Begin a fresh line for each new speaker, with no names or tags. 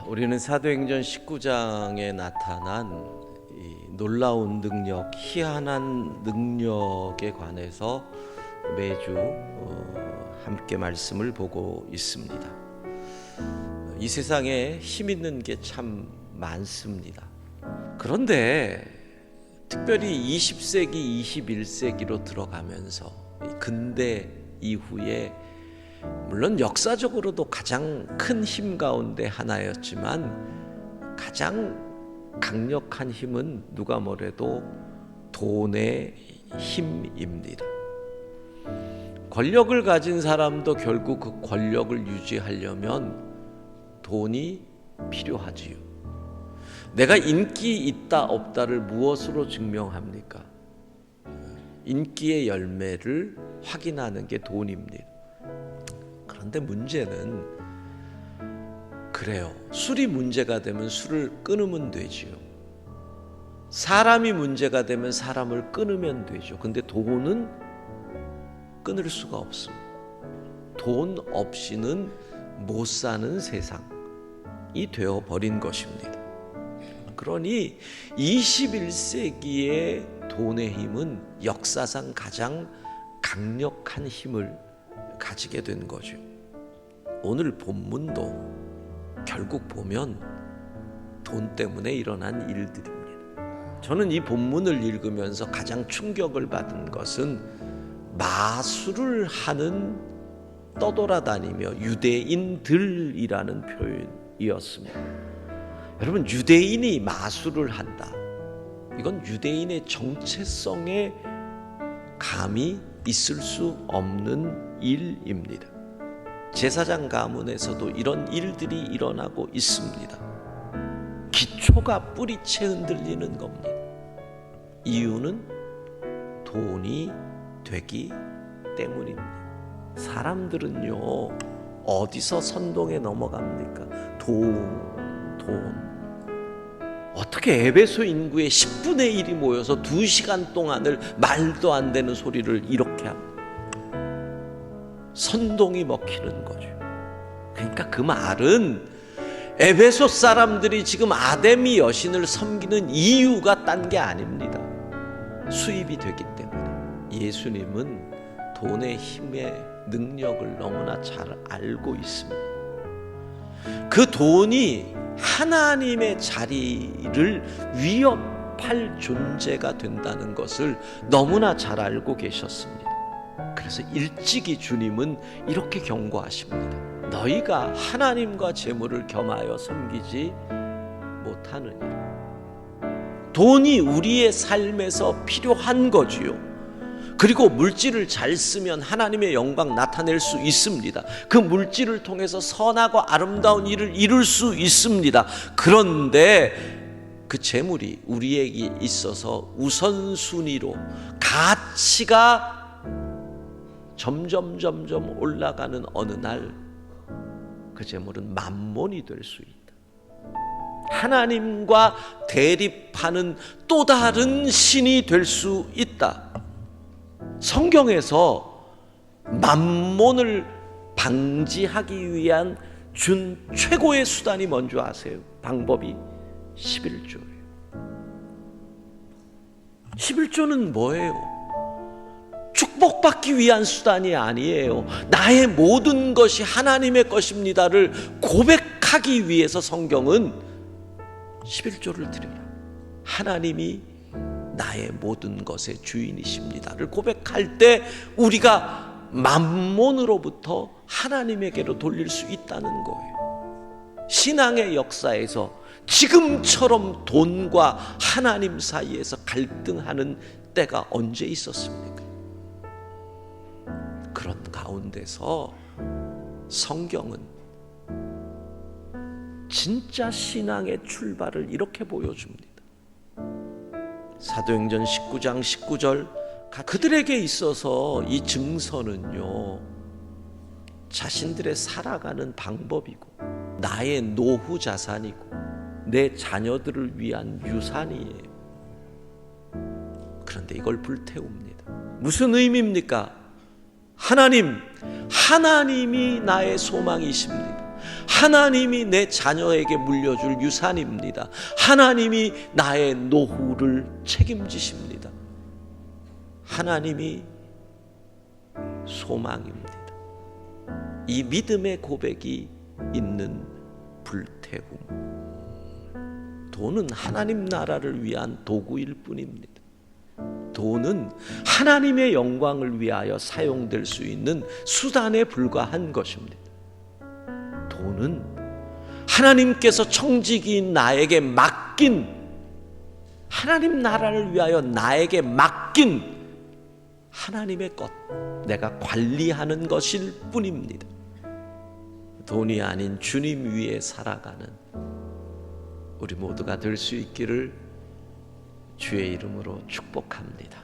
우리는 사도행전 19장에 나타난 이 놀라운 능력, 희한한 능력에 관해서 매주 함께 말씀을 보고 있습니다. 이 세상에 힘 있는 게 참 많습니다. 그런데 특별히 20세기, 21세기로 들어가면서 근대 이후에 물론 역사적으로도 가장 큰 힘 가운데 하나였지만 가장 강력한 힘은 누가 뭐래도 돈의 힘입니다. 권력을 가진 사람도 결국 그 권력을 유지하려면 돈이 필요하지요. 내가 인기 있다 없다를 무엇으로 증명합니까? 인기의 열매를 확인하는 게 돈입니다. 그런데 문제는 그래요. 술이 문제가 되면 술을 끊으면 되지요. 사람이 문제가 되면 사람을 끊으면 되죠. 근데 돈은 끊을 수가 없습니다. 돈 없이는 못 사는 세상이 되어버린 것입니다. 그러니 21세기의 돈의 힘은 역사상 가장 강력한 힘을 가지게 된 거죠. 오늘 본문도 결국 보면 돈 때문에 일어난 일들입니다. 저는 이 본문을 읽으면서 가장 충격을 받은 것은 마술을 하는 떠돌아다니며 유대인들이라는 표현이었습니다. 여러분, 유대인이 마술을 한다. 이건 유대인의 정체성에 감히 있을 수 없는 일입니다. 제사장 가문에서도 이런 일들이 일어나고 있습니다. 기초가 뿌리채 흔들리는 겁니다. 이유는 돈이 되기 때문입니다. 사람들은요, 어디서 선동에 넘어갑니까? 돈. 어떻게 에베소 인구의 10분의 1이 모여서 2시간 동안을 말도 안 되는 소리를 이렇게 합니다. 선동이 먹히는 거죠. 그러니까 그 말은 에베소 사람들이 지금 아데미 여신을 섬기는 이유가 딴 게 아닙니다. 수입이 되기 때문에. 예수님은 돈의 힘의 능력을 너무나 잘 알고 있습니다. 그 돈이 하나님의 자리를 위협할 존재가 된다는 것을 너무나 잘 알고 계셨습니다. 그래서 일찍이 주님은 이렇게 경고하십니다. 너희가 하나님과 재물을 겸하여 섬기지 못하느냐. 돈이 우리의 삶에서 필요한 거지요. 그리고 물질을 잘 쓰면 하나님의 영광 나타낼 수 있습니다. 그 물질을 통해서 선하고 아름다운 일을 이룰 수 있습니다. 그런데 그 재물이 우리에게 있어서 우선순위로 가치가 점점 올라가는 어느 날 그 재물은 만몬이 될 수 있다. 하나님과 대립하는 또 다른 신이 될 수 있다. 성경에서 만몬을 방지하기 위한 준 최고의 수단이 뭔지 아세요? 방법이 11조예요. 11조는 뭐예요? 축복받기 위한 수단이 아니에요. 나의 모든 것이 하나님의 것입니다를 고백하기 위해서 성경은 11조를 드려요. 하나님이 나의 모든 것의 주인이십니다를 고백할 때 우리가 만몬으로부터 하나님에게로 돌릴 수 있다는 거예요. 신앙의 역사에서 지금처럼 돈과 하나님 사이에서 갈등하는 때가 언제 있었습니까? 그런 가운데서 성경은 진짜 신앙의 출발을 이렇게 보여줍니다. 사도행전 19장 19절, 그들에게 있어서 이 증서는요, 자신들의 살아가는 방법이고 나의 노후 자산이고 내 자녀들을 위한 유산이에요. 그런데 이걸 불태웁니다. 무슨 의미입니까? 하나님이 나의 소망이십니다. 하나님이 내 자녀에게 물려줄 유산입니다. 하나님이 나의 노후를 책임지십니다. 하나님이 소망입니다. 이 믿음의 고백이 있는 불태움. 돈은 하나님 나라를 위한 도구일 뿐입니다. 돈은 하나님의 영광을 위하여 사용될 수 있는 수단에 불과한 것입니다. 돈은 하나님께서 청지기인 나에게 맡긴, 하나님 나라를 위하여 나에게 맡긴 하나님의 것, 내가 관리하는 것일 뿐입니다. 돈이 아닌 주님 위에 살아가는 우리 모두가 될 수 있기를 주의 이름으로 축복합니다.